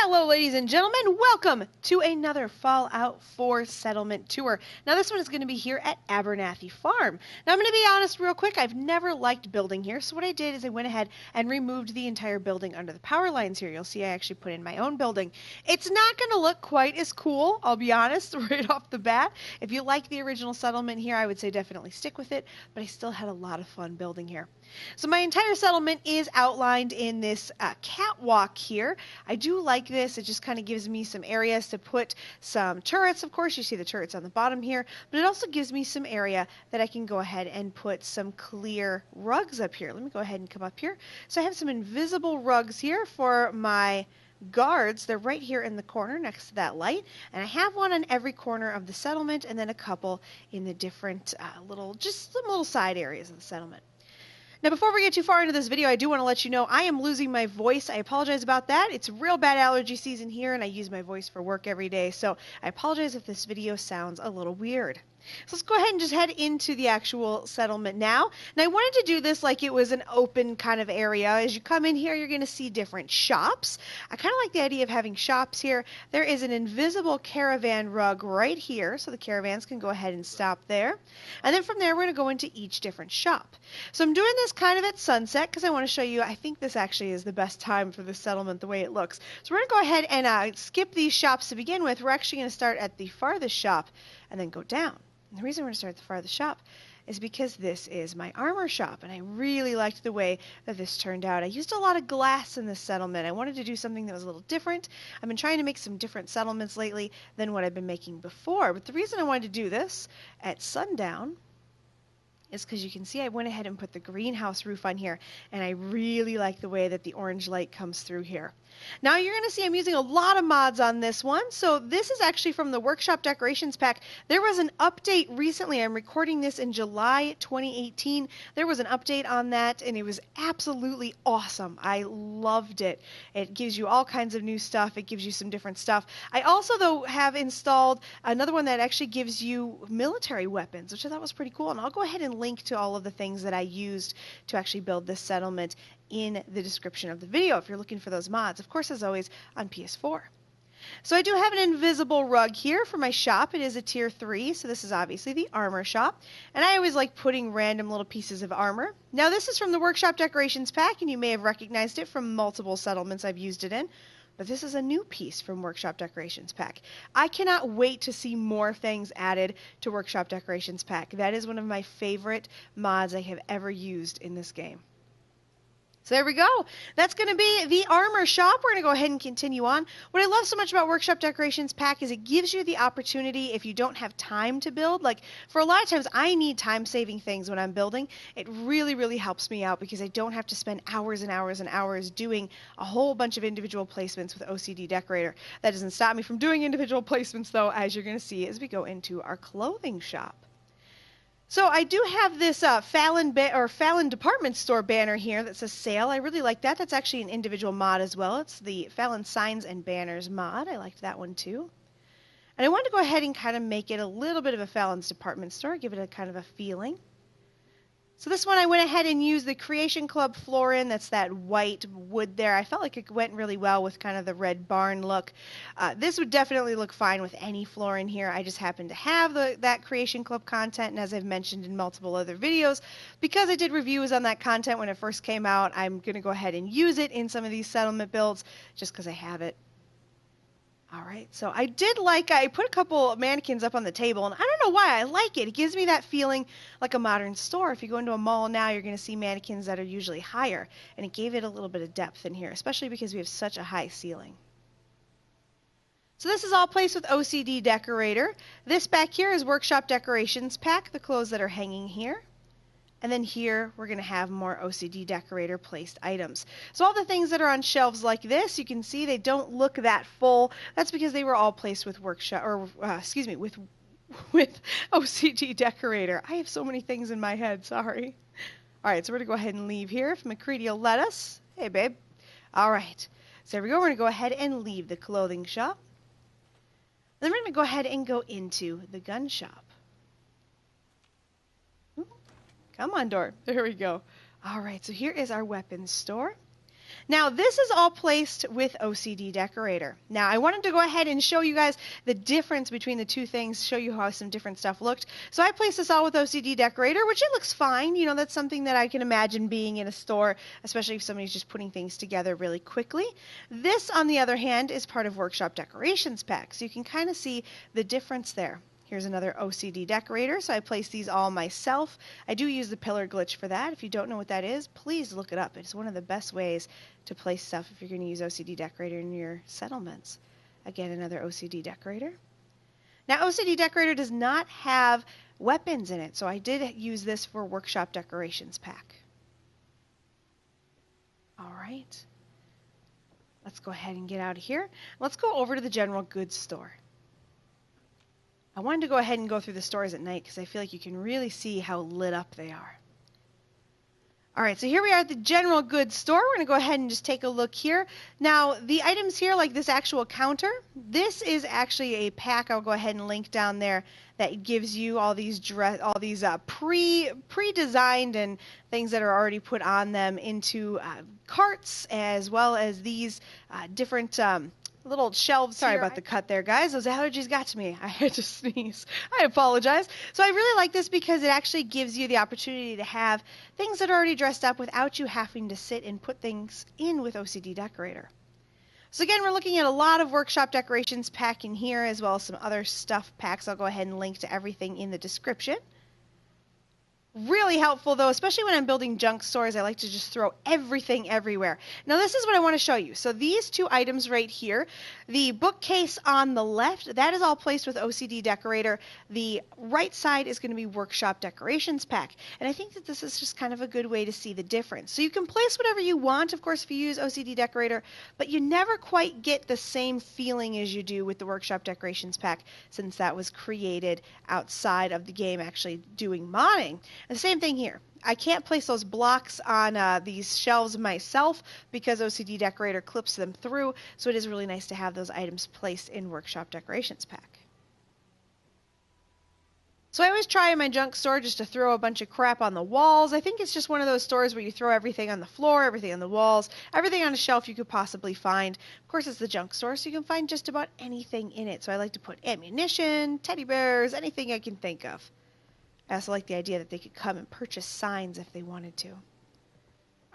Hello, ladies and gentlemen. Welcome to another Fallout 4 settlement tour. Now, this one is going to be here at Abernathy Farm. Now, I'm going to be honest real quick. I've never liked building here, so what I did is I went ahead and removed the entire building under the power lines here. You'll see I actually put in my own building. It's not going to look quite as cool, I'll be honest, right off the bat. If you like the original settlement here, I would say definitely stick with it, but I still had a lot of fun building here. So my entire settlement is outlined in this catwalk here. I do like this. It just kind of gives me some areas to put some turrets. Of course, you see the turrets on the bottom here, but it also gives me some area that I can go ahead and put some clear rugs up here. Let me go ahead and come up here. So I have some invisible rugs here for my guards. They're right here in the corner next to that light, and I have one on every corner of the settlement and then a couple in the different just some little side areas of the settlement. Now, before we get too far into this video, I do want to let you know I am losing my voice. I apologize about that. It's real bad allergy season here, and I use my voice for work every day, so I apologize if this video sounds a little weird. So let's go ahead and just head into the actual settlement now. And I wanted to do this like it was an open kind of area. As you come in here, you're going to see different shops. I kind of like the idea of having shops here. There is an invisible caravan rug right here, so the caravans can go ahead and stop there. And then from there, we're going to go into each different shop. So I'm doing this kind of at sunset because I want to show you, I think this actually is the best time for this settlement the way it looks. So we're going to go ahead and skip these shops to begin with. We're actually going to start at the farthest shop and then go down. And the reason we're going to start at the farthest shop is because this is my armor shop, and I really liked the way that this turned out. I used a lot of glass in this settlement. I wanted to do something that was a little different. I've been trying to make some different settlements lately than what I've been making before, but the reason I wanted to do this at sundown is because you can see I went ahead and put the greenhouse roof on here, and I really like the way that the orange light comes through here. Now you're going to see I'm using a lot of mods on this one. So this is actually from the Workshop Decorations pack. There was an update recently. I'm recording this in July 2018. There was an update on that, and it was absolutely awesome. I loved it. It gives you all kinds of new stuff. It gives you some different stuff. I also, though, have installed another one that actually gives you military weapons, which I thought was pretty cool. And I'll go ahead and link to all of the things that I used to actually build this settlement in the description of the video if you're looking for those mods, of course, as always, on PS4. So I do have an invisible rug here for my shop. It is a tier 3, so this is obviously the armor shop. And I always like putting random little pieces of armor. Now this is from the Workshop Decorations pack, and you may have recognized it from multiple settlements I've used it in. But this is a new piece from Workshop Decorations pack. I cannot wait to see more things added to Workshop Decorations pack. That is one of my favorite mods I have ever used in this game. So there we go. That's going to be the armor shop. We're going to go ahead and continue on. What I love so much about Workshop Decorations pack is it gives you the opportunity, if you don't have time to build, like for a lot of times I need time-saving things when I'm building. It really, really helps me out because I don't have to spend hours and hours and hours doing a whole bunch of individual placements with OCD Decorator. That doesn't stop me from doing individual placements, though, as you're going to see as we go into our clothing shop. So I do have this Fallon department store banner here that says sale. I really like that. That's actually an individual mod as well. It's the Fallon Signs and Banners mod. I liked that one too. And I wanted to go ahead and kind of make it a little bit of a Fallon's department store, give it a kind of a feeling. So this one I went ahead and used the Creation Club floor-in. That's that white wood there. I felt like it went really well with kind of the red barn look. This would definitely look fine with any floor in here. I just happen to have that Creation Club content, and as I've mentioned in multiple other videos, because I did reviews on that content when it first came out, I'm going to go ahead and use it in some of these settlement builds just because I have it. All right, so I put a couple mannequins up on the table, and I don't know why, I like it. It gives me that feeling like a modern store. If you go into a mall now, you're going to see mannequins that are usually higher, and it gave it a little bit of depth in here, especially because we have such a high ceiling. So this is all placed with OCD Decorator. This back here is Workshop Decorations pack, the clothes that are hanging here. And then here, we're going to have more OCD Decorator placed items. So all the things that are on shelves like this, you can see they don't look that full. That's because they were all placed with with OCD Decorator. I have so many things in my head, sorry. All right, so we're going to go ahead and leave here. If McCready will let us. Hey, babe. All right, so there we go. We're going to go ahead and leave the clothing shop. Then we're going to go ahead and go into the gun shop. Come on, door. There we go. All right, so here is our weapons store. Now this is all placed with OCD Decorator. Now I wanted to go ahead and show you guys the difference between the two things, show you how some different stuff looked. So I placed this all with OCD Decorator, which it looks fine. You know, that's something that I can imagine being in a store, especially if somebody's just putting things together really quickly. This, on the other hand, is part of Workshop Decorations Pack, so you can kind of see the difference there. Here's another OCD decorator, so I place these all myself. I do use the pillar glitch for that. If you don't know what that is, please look it up. It's one of the best ways to place stuff if you're going to use OCD decorator in your settlements. Again, another OCD decorator. Now, OCD decorator does not have weapons in it, so I did use this for Workshop Decorations Pack. All right. Let's go ahead and get out of here. Let's go over to the general goods store. I wanted to go ahead and go through the stores at night because I feel like you can really see how lit up they are. All right, so here we are at the general goods store. We're going to go ahead and just take a look here. Now, the items here, like this actual counter, this is actually a pack. I'll go ahead and link down there that gives you all these pre-designed and things that are already put on them into carts, as well as these different little shelves. Sorry about the cut there, guys. Those allergies got to me. I had to sneeze. I apologize. So I really like this because it actually gives you the opportunity to have things that are already dressed up without you having to sit and put things in with OCD Decorator. So again, we're looking at a lot of Workshop Decorations Pack in here, as well as some other stuff packs. I'll go ahead and link to everything in the description. Really helpful though, especially when I'm building junk stores. I like to just throw everything everywhere. Now this is what I want to show you. So these two items right here, the bookcase on the left, that is all placed with OCD Decorator. The right side is going to be Workshop Decorations Pack. And I think that this is just kind of a good way to see the difference. So you can place whatever you want, of course, if you use OCD Decorator, but you never quite get the same feeling as you do with the Workshop Decorations Pack, since that was created outside of the game actually doing modding. And the same thing here. I can't place those blocks on these shelves myself because OCD Decorator clips them through, so it is really nice to have those items placed in Workshop Decorations Pack. So I always try in my junk store just to throw a bunch of crap on the walls. I think it's just one of those stores where you throw everything on the floor, everything on the walls, everything on a shelf you could possibly find. Of course, it's the junk store, so you can find just about anything in it. So I like to put ammunition, teddy bears, anything I can think of. I also like the idea that they could come and purchase signs if they wanted to. All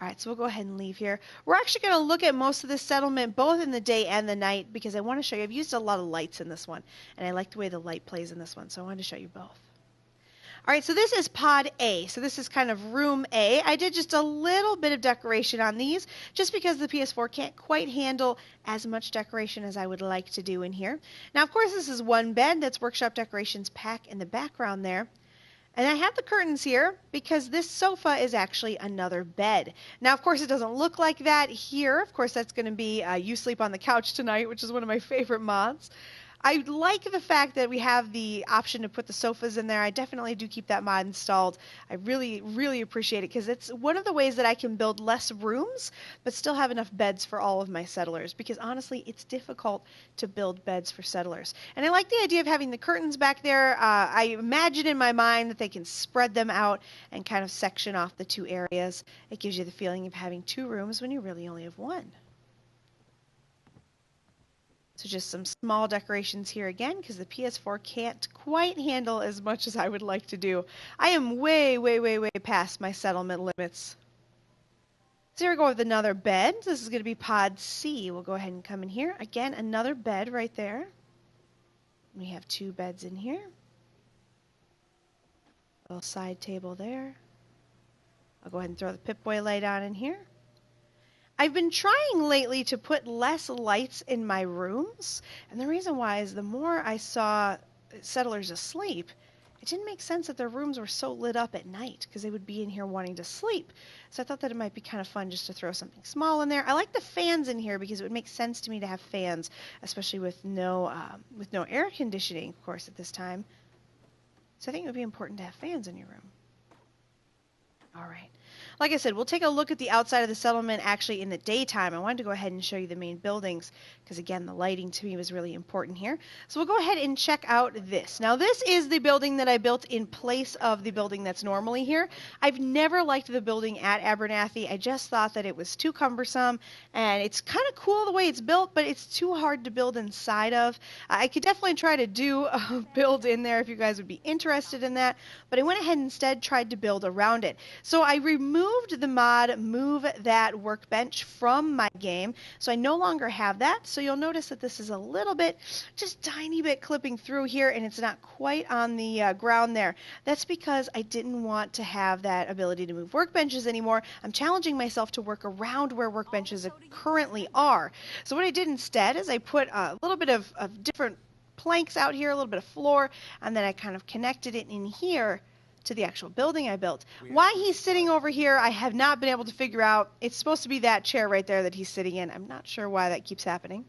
right, so we'll go ahead and leave here. We're actually going to look at most of this settlement, both in the day and the night, because I want to show you. I've used a lot of lights in this one, and I like the way the light plays in this one, so I wanted to show you both. All right, so this is Pod A. So this is kind of Room A. I did just a little bit of decoration on these, just because the PS4 can't quite handle as much decoration as I would like to do in here. Now, of course, this is one bed. That's Workshop Decorations Pack in the background there. And I have the curtains here because this sofa is actually another bed. Now, of course, it doesn't look like that here. Of course, that's going to be You Sleep on the Couch Tonight, which is one of my favorite mods. I like the fact that we have the option to put the sofas in there. I definitely do keep that mod installed. I really, really appreciate it because it's one of the ways that I can build less rooms but still have enough beds for all of my settlers, because honestly, it's difficult to build beds for settlers. And I like the idea of having the curtains back there. I imagine in my mind that they can spread them out and kind of section off the two areas. It gives you the feeling of having two rooms when you really only have one. So just some small decorations here again, because the PS4 can't quite handle as much as I would like to do. I am way, way, way, way past my settlement limits. So here we go with another bed. This is going to be Pod C. We'll go ahead and come in here. Again, another bed right there. We have two beds in here. Little side table there. I'll go ahead and throw the Pip-Boy light on in here. I've been trying lately to put less lights in my rooms, and the reason why is the more I saw settlers asleep, it didn't make sense that their rooms were so lit up at night, because they would be in here wanting to sleep. So I thought that it might be kind of fun just to throw something small in there. I like the fans in here because it would make sense to me to have fans, especially with no air conditioning, of course, at this time. So I think it would be important to have fans in your room. All right. like I said, we'll take a look at the outside of the settlement actually in the daytime. I wanted to go ahead and show you the main buildings because, again, the lighting to me was really important here. So we'll go ahead and check out this. Now, this is the building that I built in place of the building that's normally here. I've never liked the building at Abernathy. I just thought that it was too cumbersome, and it's kind of cool the way it's built, but it's too hard to build inside of. I could definitely try to do a build in there if you guys would be interested in that, but I went ahead and instead tried to build around it. So I removed the mod Move That Workbench from my game, so I no longer have that. So you'll notice that this is a little bit, just tiny bit clipping through here, and it's not quite on the ground there. That's because I didn't want to have that ability to move workbenches anymore. I'm challenging myself to work around where workbenches currently are. So what I did instead is I put a little bit of different planks out here, a little bit of floor, and then I kind of connected it in here to the actual building I built. Why he's sitting over here, I have not been able to figure out. It's supposed to be that chair right there that he's sitting in. I'm not sure why that keeps happening.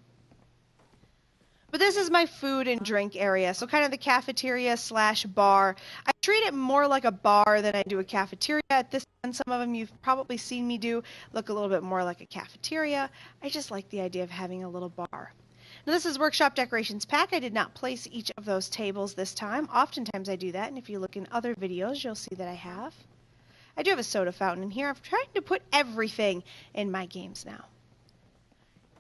But this is my food and drink area, so kind of the cafeteria slash bar. I treat it more like a bar than I do a cafeteria at this point. Some of them you've probably seen me do look a little bit more like a cafeteria. I just like the idea of having a little bar. Now this is Workshop Decorations Pack. I did not place each of those tables this time. Oftentimes I do that, and if you look in other videos, you'll see that I have. I do have a soda fountain in here. I'm trying to put everything in my games now.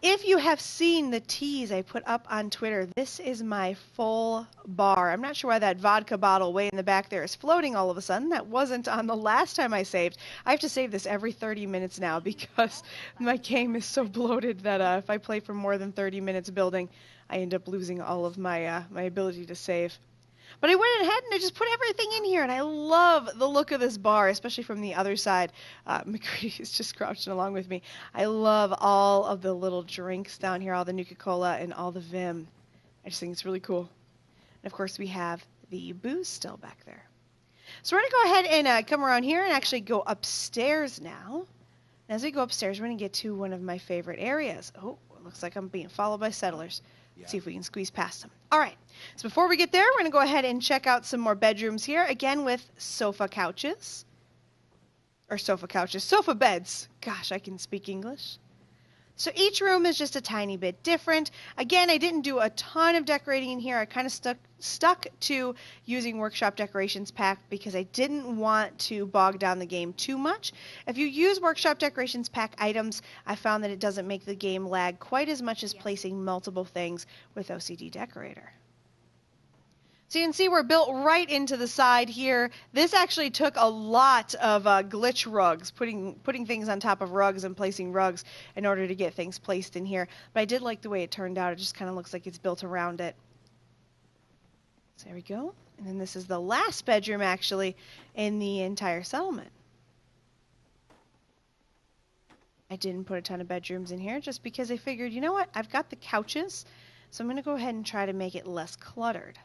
If you have seen the tease I put up on Twitter, this is my full bar. I'm not sure why that vodka bottle way in the back there is floating all of a sudden. That wasn't on the last time I saved. I have to save this every 30 minutes now because my game is so bloated that if I play for more than 30 minutes building, I end up losing all of my my ability to save. But I went ahead and I just put everything in here, and I love the look of this bar, especially from the other side. McCready is just crouching along with me. I love all of the little drinks down here, all the Nuka-Cola and all the Vim. I just think it's really cool. And of course, we have the booze still back there. So we're going to go ahead and come around here and actually go upstairs now. And as we go upstairs, we're going to get to one of my favorite areas. Oh, it looks like I'm being followed by settlers. See if we can squeeze past them. All right, so before we get there, we're going to go ahead and check out some more bedrooms here, again with sofa couches. Or sofa beds. Gosh, I can speak English. So each room is just a tiny bit different. Again, I didn't do a ton of decorating in here. I kind of stuck to using Workshop Decorations Pack because I didn't want to bog down the game too much. If you use Workshop Decorations Pack items, I found that it doesn't make the game lag quite as much as placing multiple things with OCD Decorator. So you can see we're built right into the side here. This actually took a lot of glitch rugs, putting things on top of rugs and placing rugs in order to get things placed in here. But I did like the way it turned out. It just kind of looks like it's built around it. So there we go. And then this is the last bedroom actually in the entire settlement. I didn't put a ton of bedrooms in here just because I figured, you know what, I've got the couches, so I'm going to go ahead and try to make it less cluttered.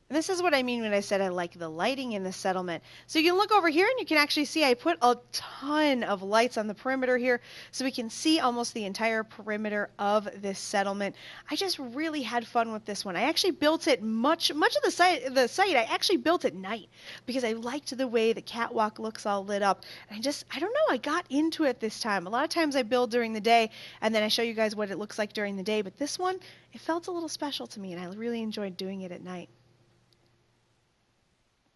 And this is what I mean when I said I like the lighting in the settlement. So you can look over here and you can actually see I put a ton of lights on the perimeter here so we can see almost the entire perimeter of this settlement. I just really had fun with this one. I actually built it much of the site I actually built at night because I liked the way the catwalk looks all lit up. And I don't know, I got into it this time. A lot of times I build during the day and then I show you guys what it looks like during the day, but this one, it felt a little special to me and I really enjoyed doing it at night.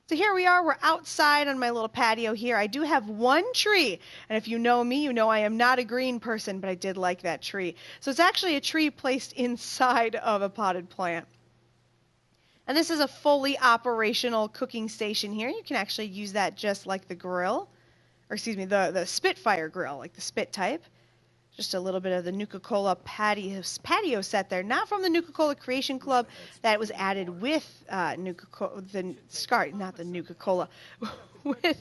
So here we are, we're outside on my little patio here. I do have one tree, and if you know me, you know I am not a green person, but I did like that tree. So it's actually a tree placed inside of a potted plant. And this is a fully operational cooking station here. You can actually use that just like the grill, or excuse me, the Spitfire grill, like the Spit type. Just a little bit of the Nuka-Cola patio set there, not from the Nuka-Cola Creation Club, that was added with Nuka-Cola, not the Nuka-Cola, with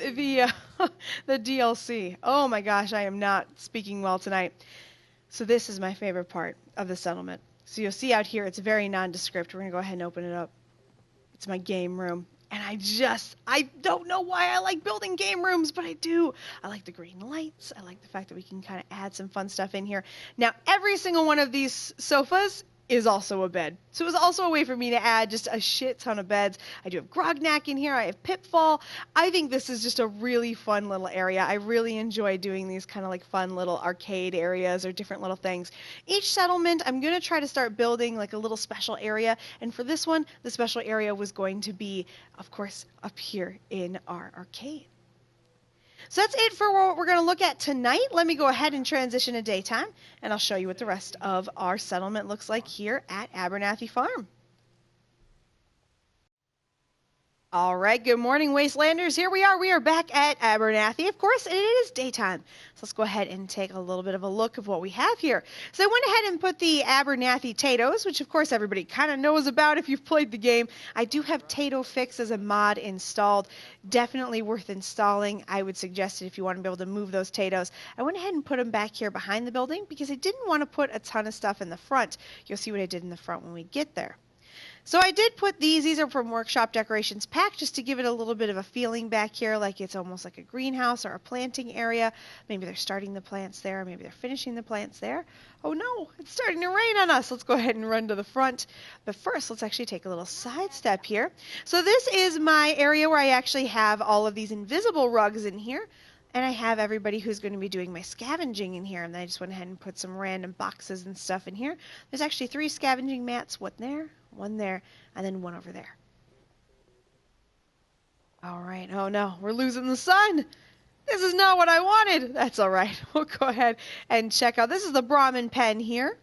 the DLC. Oh my gosh, I am not speaking well tonight. So this is my favorite part of the settlement. So you'll see out here, it's very nondescript. We're gonna go ahead and open it up. It's my game room. And I don't know why I like building game rooms, but I do. I like the green lights. I like the fact that we can kind of add some fun stuff in here. Now, every single one of these sofas is also a bed. So it was also a way for me to add just a shit ton of beds. I do have Grognak in here. I have Pitfall. I think this is just a really fun little area. I really enjoy doing these kind of like fun little arcade areas or different little things. Each settlement, I'm going to try to start building like a little special area. And for this one, the special area was going to be, of course, up here in our arcade. So that's it for what we're going to look at tonight. Let me go ahead and transition to daytime, and I'll show you what the rest of our settlement looks like here at Abernathy Farm. All right, good morning, Wastelanders. Here we are. We are back at Abernathy. Of course, it is daytime. So let's go ahead and take a little bit of a look of what we have here. So I went ahead and put the Abernathy Tatoes, which of course everybody kind of knows about if you've played the game. I do have Tato Fix as a mod installed. Definitely worth installing. I would suggest it if you want to be able to move those Tatoes. I went ahead and put them back here behind the building because I didn't want to put a ton of stuff in the front. You'll see what I did in the front when we get there. So I did put these are from Workshop Decorations Pack, just to give it a little bit of a feeling back here, like it's almost like a greenhouse or a planting area. Maybe they're starting the plants there, maybe they're finishing the plants there. Oh no, it's starting to rain on us. Let's go ahead and run to the front. But first, let's actually take a little side step here. So this is my area where I actually have all of these invisible rugs in here. And I have everybody who's going to be doing my scavenging in here. And then I just went ahead and put some random boxes and stuff in here. There's actually 3 scavenging mats, one there, and then one over there. All right. Oh no, we're losing the sun. This is not what I wanted. That's all right. We'll go ahead and check out. This is the Brahmin pen here.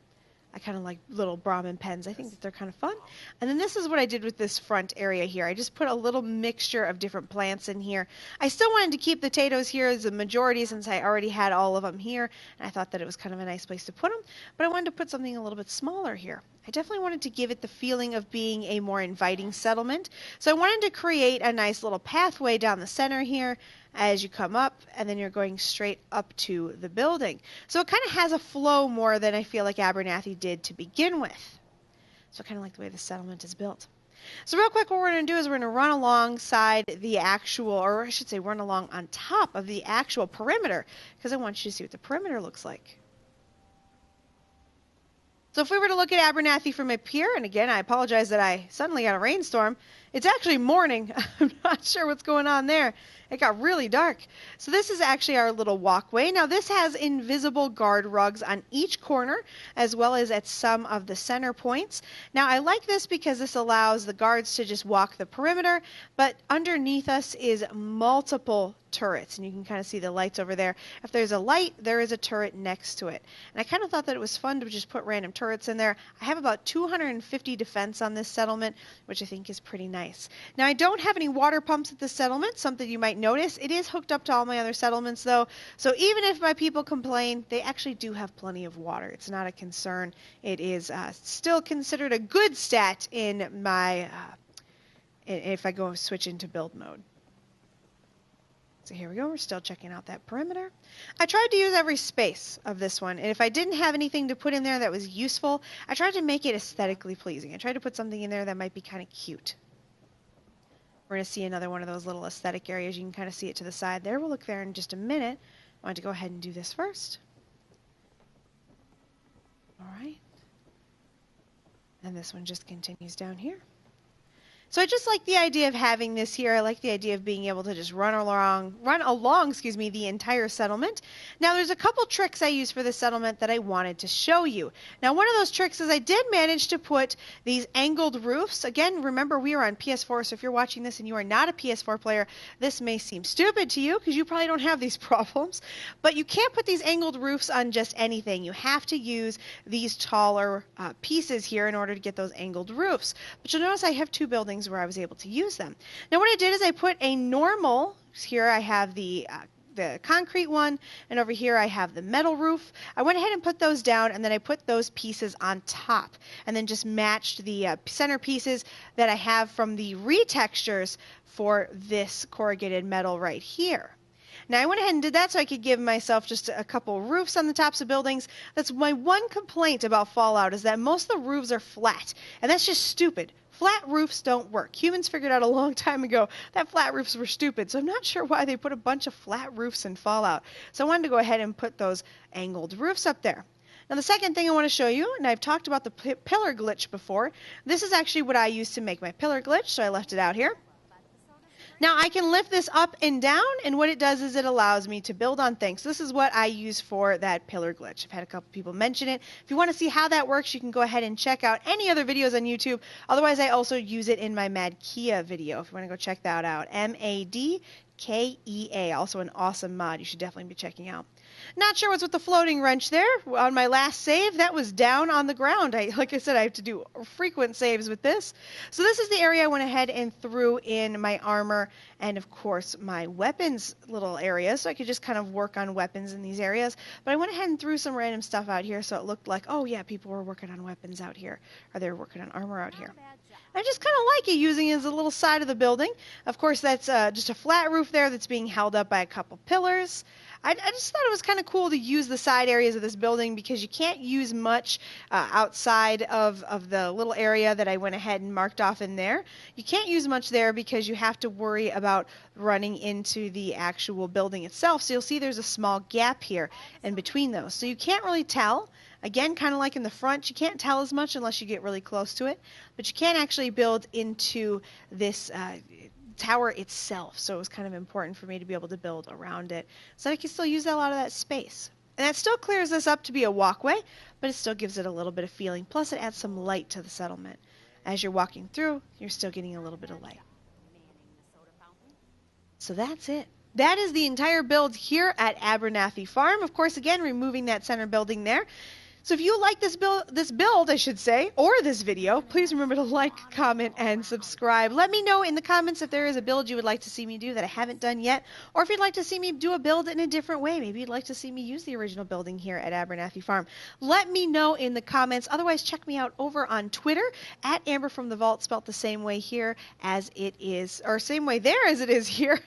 I kind of like little Brahmin pens. I think that they're kind of fun. And then this is what I did with this front area here. I just put a little mixture of different plants in here. I still wanted to keep the potatoes here as a majority since I already had all of them here. And I thought that it was kind of a nice place to put them. But I wanted to put something a little bit smaller here. I definitely wanted to give it the feeling of being a more inviting settlement. So I wanted to create a nice little pathway down the center here as you come up, and then you're going straight up to the building. So it kind of has a flow more than I feel like Abernathy did to begin with. So I kind of like the way the settlement is built. So real quick, what we're going to do is we're going to run alongside the actual, or I should say run along on top of the actual perimeter, because I want you to see what the perimeter looks like. So if we were to look at Abernathy from up here, and again, I apologize that I suddenly got a rainstorm. It's actually morning. I'm not sure what's going on there. It got really dark. So this is actually our little walkway. Now this has invisible guard rugs on each corner, as well as at some of the center points. Now I like this because this allows the guards to just walk the perimeter, but underneath us is multiple turrets, and you can kind of see the lights over there. If there's a light, there is a turret next to it. And I kind of thought that it was fun to just put random turrets in there. I have about 250 defense on this settlement, which I think is pretty nice. Now I don't have any water pumps at this settlement, something you might notice. It is hooked up to all my other settlements though, so even if my people complain, they actually do have plenty of water. It's not a concern. It is still considered a good stat in my if I go switch into build mode. So here we go, we're still checking out that perimeter. I tried to use every space of this one, and if I didn't have anything to put in there that was useful, I tried to make it aesthetically pleasing. I tried to put something in there that might be kind of cute. We're going to see another one of those little aesthetic areas. You can kind of see it to the side there. We'll look there in just a minute. I wanted to go ahead and do this first. All right. And this one just continues down here. So I just like the idea of having this here. I like the idea of being able to just run along, the entire settlement. Now there's a couple tricks I use for this settlement that I wanted to show you. Now one of those tricks is I did manage to put these angled roofs. Again, remember we are on PS4, so if you're watching this and you are not a PS4 player, this may seem stupid to you because you probably don't have these problems. But you can't put these angled roofs on just anything. You have to use these taller pieces here in order to get those angled roofs. But you'll notice I have 2 buildings where I was able to use them. Now what I did is I put a normal, here I have the concrete one, and over here I have the metal roof. I went ahead and put those down, and then I put those pieces on top, and then just matched the center pieces that I have from the retextures for this corrugated metal right here. Now I went ahead and did that so I could give myself just a couple roofs on the tops of buildings. That's my one complaint about Fallout, is that most of the roofs are flat, and that's just stupid. Flat roofs don't work. Humans figured out a long time ago that flat roofs were stupid, so I'm not sure why they put a bunch of flat roofs in Fallout. So I wanted to go ahead and put those angled roofs up there. Now the second thing I want to show you, and I've talked about the pillar glitch before, this is actually what I used to make my pillar glitch, so I left it out here. Now I can lift this up and down, and what it does is it allows me to build on things. So this is what I use for that pillar glitch. I've had a couple people mention it. If you want to see how that works, you can go ahead and check out any other videos on YouTube. Otherwise, I also use it in my Mad Kia video, if you want to go check that out. MADKEA, also an awesome mod you should definitely be checking out. Not sure what's with the floating wrench there. On my last save, that was down on the ground. Like I said, I have to do frequent saves with this. So this is the area I went ahead and threw in my armor and, of course, my weapons little area. So I could just kind of work on weapons in these areas. But I went ahead and threw some random stuff out here so it looked like, oh yeah, people were working on weapons out here. Or they were working on armor out here. I just kind of like it, using it as a little side of the building. Of course, that's just a flat roof there that's being held up by a couple pillars. I just thought it was kind of cool to use the side areas of this building because you can't use much outside of the little area that I went ahead and marked off in there. You can't use much there because you have to worry about running into the actual building itself. So you'll see there's a small gap here in between those. So you can't really tell. Again, kind of like in the front, you can't tell as much unless you get really close to it. But you can't actually build into this tower itself, so it was kind of important for me to be able to build around it so I can still use a lot of that space. And that still clears this up to be a walkway, but it still gives it a little bit of feeling. Plus it adds some light to the settlement. As you're walking through, you're still getting a little bit of light. So that's it. That is the entire build here at Abernathy Farm. Of course, again, removing that center building there. So if you like this build, I should say, or this video, please remember to like, comment, and subscribe. Let me know in the comments if there is a build you would like to see me do that I haven't done yet, or if you'd like to see me do a build in a different way. Maybe you'd like to see me use the original building here at Abernathy Farm. Let me know in the comments. Otherwise, check me out over on Twitter at AmberFrmThVault, spelled the same way here as it is, or same way there as it is here.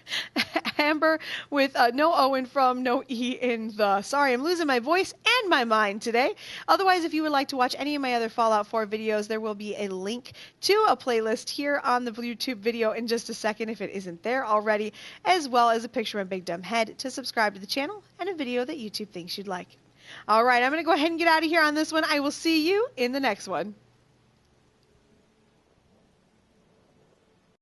Amber with no O in from, no E in the. Sorry, I'm losing my voice and my mind today. Otherwise, if you would like to watch any of my other Fallout 4 videos, there will be a link to a playlist here on the YouTube video in just a second if it isn't there already, as well as a picture of my big dumb head to subscribe to the channel and a video that YouTube thinks you'd like. All right, I'm going to go ahead and get out of here on this one. I will see you in the next one.